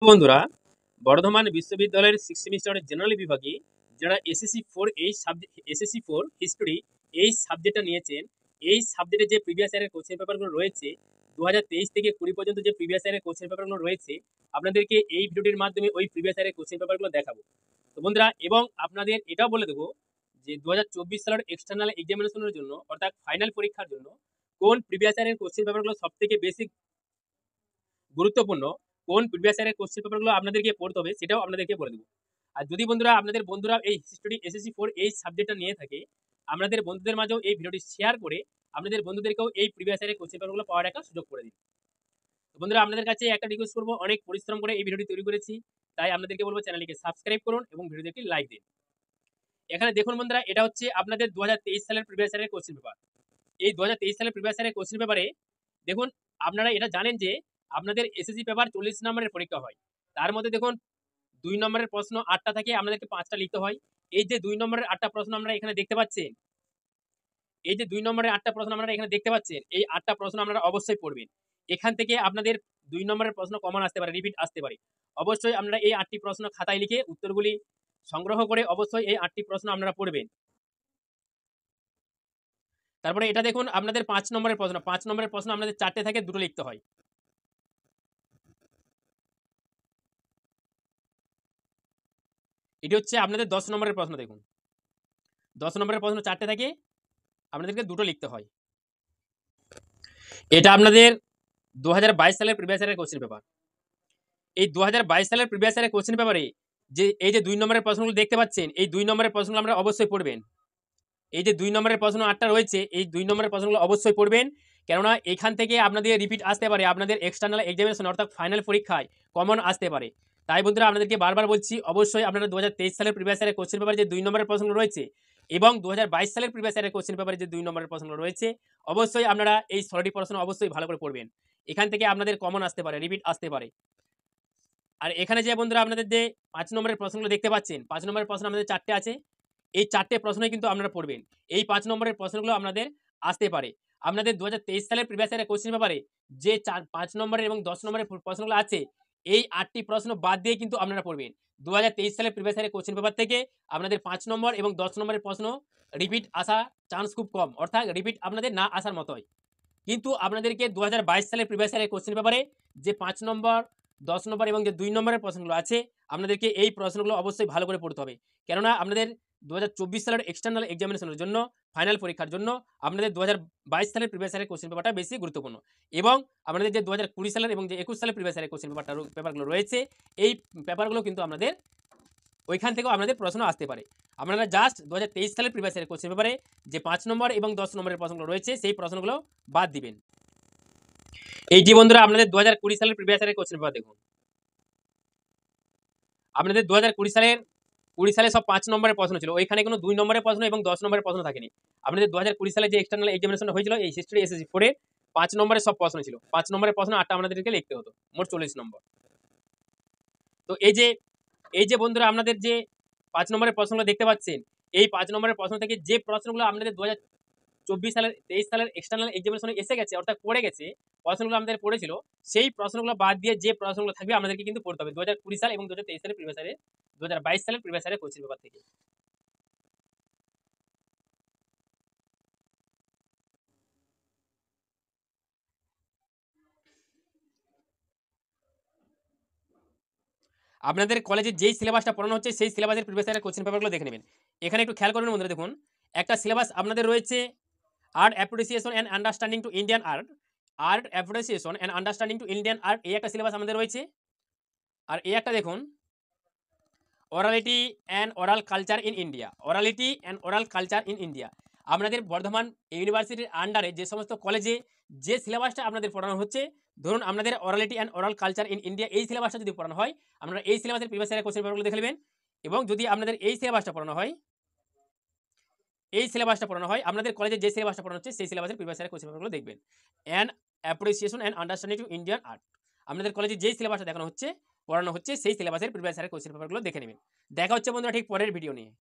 বন্ধুরা, বর্ধমান বিশ্ববিদ্যালয়ের 6 সেমিস্টারের জেনারেল বিভাগে যারা এসএসসি 4 হিস্টরি এই সাবজেক্টটা নিয়েছেন, এই সাবজেক্টে যে প্রিভিয়াস ইয়ারের কোশ্চেন পেপারগুলো রয়েছে 2023 থেকে 20 পর্যন্ত যে প্রিভিয়াস ইয়ারের কোশ্চেন পেপারগুলো রয়েছে, আপনাদেরকে এই ভিডিওটির মাধ্যমে ওই প্রিভিয়াস ইয়ারের কোশ্চেন পেপারগুলো দেখাবো। তো বন্ধুরা, এবং আপনাদের এটাও বলে দেবো যে 2024 সালের এক্সটার্নাল এক্সামিনেশনের জন্য অর্থাৎ ফাইনাল পরীক্ষার জন্য কোন প্রিভিয়াস ইয়ারের কোশ্চেন পেপারগুলো সবথেকে বেশি গুরুত্বপূর্ণ, কোন প্রিভিয়াস ইয়ারের কোশ্চেন পেপারগুলো আপনাদেরকে পড়তে হবে সেটাও আপনাদেরকে বলে দেবো। আর যদি বন্ধুরা আপনাদের বন্ধুরা এই হিস্টরি এসএসসি 4 এই সাবজেক্টটা নিয়ে থাকে, আপনাদের বন্ধুদের মাঝেও এই ভিডিওটি শেয়ার করে আপনাদের বন্ধুদেরকেও এই প্রিভিয়াস ইয়ারের কোশ্চেন পেপারগুলো পাওয়ার একটা সুযোগ করে দিন। তো বন্ধুরা, আপনাদের কাছে একটা রিকোয়েস্ট করবো, অনেক পরিশ্রম করে এই ভিডিওটি তৈরি করেছি, তাই আপনাদেরকে বলবো চ্যানেলটিকে সাবস্ক্রাইব করুন এবং ভিডিওতে একটি লাইক দিন। এখানে দেখুন বন্ধুরা, এটা হচ্ছে আপনাদের 2023 সালের প্রিভিয়াস ইয়ারের কোশ্চেন পেপার। এই 2023 সালের প্রিভিয়াস ইয়ারের কোশ্চেন পেপারে দেখুন, আপনারা এটা জানেন যে আপনাদের এসএসসি পেপার 40 নম্বরের পরীক্ষা হয়। তার মধ্যে দেখুন 2 নম্বরের প্রশ্ন 8টা থাকে, আপনাদেরকে 5টা লিখতে হয়। এই যে 2 নম্বরের 8টা প্রশ্ন আপনারা এখানে দেখতে পাচ্ছেন, এই যে 2 নম্বরের 8টা প্রশ্ন আপনারা এখানে দেখতে পাচ্ছেন, এই 8টা প্রশ্ন আপনারা অবশ্যই পড়বেন। এখান থেকে আপনাদের 2 নম্বরের প্রশ্ন কমন আসতে পারে, রিপিট আসতে পারে। অবশ্যই আপনারা এই 8টি প্রশ্ন খাতায় লিখে উত্তরগুলি সংগ্রহ করে অবশ্যই এই 8টি প্রশ্ন আপনারা পড়বেন। তারপরে এটা দেখুন আপনাদের 5 নম্বরের প্রশ্ন, 5 নম্বরের প্রশ্ন আপনাদের 4টে থাকে, 2টো লিখতে হয়। এটি হচ্ছে আপনাদের 10 নম্বরের প্রশ্ন। দেখুন 10 নম্বরের প্রশ্ন 4টে থাকে, আপনাদেরকে 2টো লিখতে হয়। এটা আপনাদের 2022 সালের প্রিভিয়াস ইয়ারের কোশ্চেন পেপার। এই 2022 সালের প্রিভিয়াস ইয়ারের কোশ্চেন পেপারে যে এই যে 2 নম্বরের প্রশ্নগুলো দেখতে পাচ্ছেন, এই 2 নম্বরের প্রশ্নগুলো আমরা অবশ্যই পড়বেন। এই যে 2 নম্বরের প্রশ্ন 8টা রয়েছে, এই 2 নম্বরের প্রশ্নগুলো অবশ্যই পড়বেন, কেননা এখান থেকে আপনাদের রিপিট আসতে পারে, আপনাদের এক্সটার্নাল এক্সামিনেশন অর্থাৎ ফাইনাল পরীক্ষায় কমন আসতে পারে। তাই বন্ধুরা, আপনাদেরকে বারবার বলছি, অবশ্যই আপনারা 2023 সালের প্রিভিয়াস ইয়ারের কোশ্চেন পেপারে যে 2 নম্বরের প্রশ্নগুলো রয়েছে এবং 2022 সালের প্রিভিয়াস ইয়ারের কোশ্চেন পেপারে যে 2 নম্বরের প্রশ্নগুলো রয়েছে, অবশ্যই আপনারা এই 16টি প্রশ্ন অবশ্যই ভালো করে পড়বেন। এখান থেকে আপনাদের কমন আসতে পারে, রিপিট আসতে পারে। আর এখানে যে বন্ধুরা আপনাদের যে 5 নম্বরের প্রশ্নগুলো দেখতে পাচ্ছেন, 5 নম্বরের প্রশ্ন আমাদের 4টে আছে। এই 4টে প্রশ্নই কিন্তু আপনারা পড়বেন। এই 5 নম্বরের প্রশ্নগুলো আপনাদের আসতে পারে। আপনাদের 2023 সালের প্রিভিয়াস ইয়ারের কোশ্চেন পেপারে যে 5 নম্বরের এবং 10 নম্বরের প্রশ্নগুলো আছে, এই 8টি প্রশ্ন বাদ দিয়ে কিন্তু আপনারা পড়বেন। 2023 সালের প্রিভিয়াস ইয়ারের কোশ্চেন পেপার থেকে আপনাদের 5 নম্বর এবং 10 নম্বরের প্রশ্ন রিপিট আসার চান্স খুব কম, অর্থাৎ রিপিট আপনাদের না আসার মতোই। কিন্তু আপনাদেরকে 2022 সালের প্রিভিয়াস ইয়ারের কোশ্চেন পেপারে যে 5 নম্বর, 10 নম্বর এবং যে 2 নম্বরের প্রশ্নগুলো আছে, আপনাদেরকে এই প্রশ্নগুলো অবশ্যই ভালো করে পড়তে হবে। কেননা আপনাদের 2024 সালের এক্সটার্নাল এক্সামিনেশনের জন্য, ফাইনাল পরীক্ষার জন্য আপনাদের 2022 সালের প্রিভিয়াস ইয়ারের কোশ্চেন পেপারটা বেশি গুরুত্বপূর্ণ। এবং আপনাদের যে 2020 সালের এবং যে 21 সালের প্রিভিয়াস ইয়ারের কোশ্চেন পেপারগুলো রয়েছে, এই পেপারগুলো কিন্তু আপনাদের ওইখান থেকেও আপনাদের প্রশ্ন আসতে পারে। আপনারা জাস্ট 2023 সালের প্রিভিয়াস ইয়ারের কোশ্চেন পেপারে যে 5 নম্বর এবং 10 নম্বরের প্রশ্নগুলো রয়েছে, সেই প্রশ্নগুলো বাদ দিবেন। এই যে বন্ধুরা আপনাদের 2020 সালের প্রিভিয়াস ইয়ারের কোশ্চেন পেপার দেখুন, আপনাদের 2020 সালে সব 5 নম্বরের প্রশ্ন ছিল, ওইখানে কোনো 2 নম্বরের প্রশ্ন এবং 10 নম্বরের প্রশ্ন থাকেনি। আপনাদের 2020 সালে যে এক্সটার্নাল এক্সামিনেশন হয়েছিল, এই হিস্ট্রি এসএসসি 4 এর 5 নম্বরের সব প্রশ্ন ছিল। 5 নম্বরের প্রশ্ন 8টা আপনাদেরকে লিখতে হতো, মোট 40 নম্বর। তো এই যে বন্ধুরা আপনাদের যে 5 নম্বরের প্রশ্নগুলো দেখতে পাচ্ছেন, এই 5 নম্বরের প্রশ্ন থেকে যে প্রশ্নগুলো আপনাদের 2024 সালের 23 সালের এক্সটার্নাল এক্সামিনেশনে এসে গেছে, অর্থাৎ পড়ে গেছে, প্রশ্নগুলো আমাদের পড়েছিল, সেই প্রশ্নগুলো বাদ দিয়ে যে প্রশ্নগুলো থাকবে আমাদেরকে কিন্তু পড়তে হবে 2020 সাল এবং 2023 সালের প্রিভিয়াস ইয়ারে, 2022 সালের প্রিভিয়াস ইয়ারের কোশ্চেন পেপার থেকে। আপনাদের কলেজে যেই সিলেবাসটা পড়ানো হচ্ছে, সেই সিলেবাসের প্রিভিয়াস ইয়ারের কোশ্চেন পেপারগুলো দেখে নেবেন। এখানে একটু খেয়াল করবেন বন্ধুরা, দেখুন একটা সিলেবাস আপনাদের রয়েছে, art appreciation and understanding to Indian art. Art appreciation and understanding to Indian art, এই একটা সিলেবাস আমাদের রয়েছে। আর এই একটা দেখুন, orality and oral culture in India, orality and oral culture in India. আপনাদের বর্ধমান ইউনিভার্সিটির আন্ডারে যে সমস্ত কলেজে যে সিলেবাসটা আপনাদের পড়ানো হচ্ছে, ধরুন আপনাদের orality and oral culture in India এই সিলেবাসটা যদি পড়ানো হয়, আপনারা এই সিলেবাসের প্রিভিয়াস ইয়ারের কোশ্চেন পেপারগুলো দেখে নেবেন। এবং যদি আপনাদের এই সিলেবাসটা পড়ানো হয়, আপনাদের কলেজে যে সিলেবাসটা পড়ানো হচ্ছে, সেই সিলেবাসের প্রিভিয়াস ইয়ারের কোশ্চেন পেপারগুলো দেখবেন। And appreciation and understanding to Indian art, আপনাদের কলেজে যেই সিলেবাসটা পড়ানো হচ্ছে, সেই সিলেবাসের প্রিভিয়াস ইয়ারের কোশ্চেন পেপারগুলো দেখে নেবেন। দেখা হচ্ছে বন্ধুরা ঠিক পরের ভিডিও নিয়ে।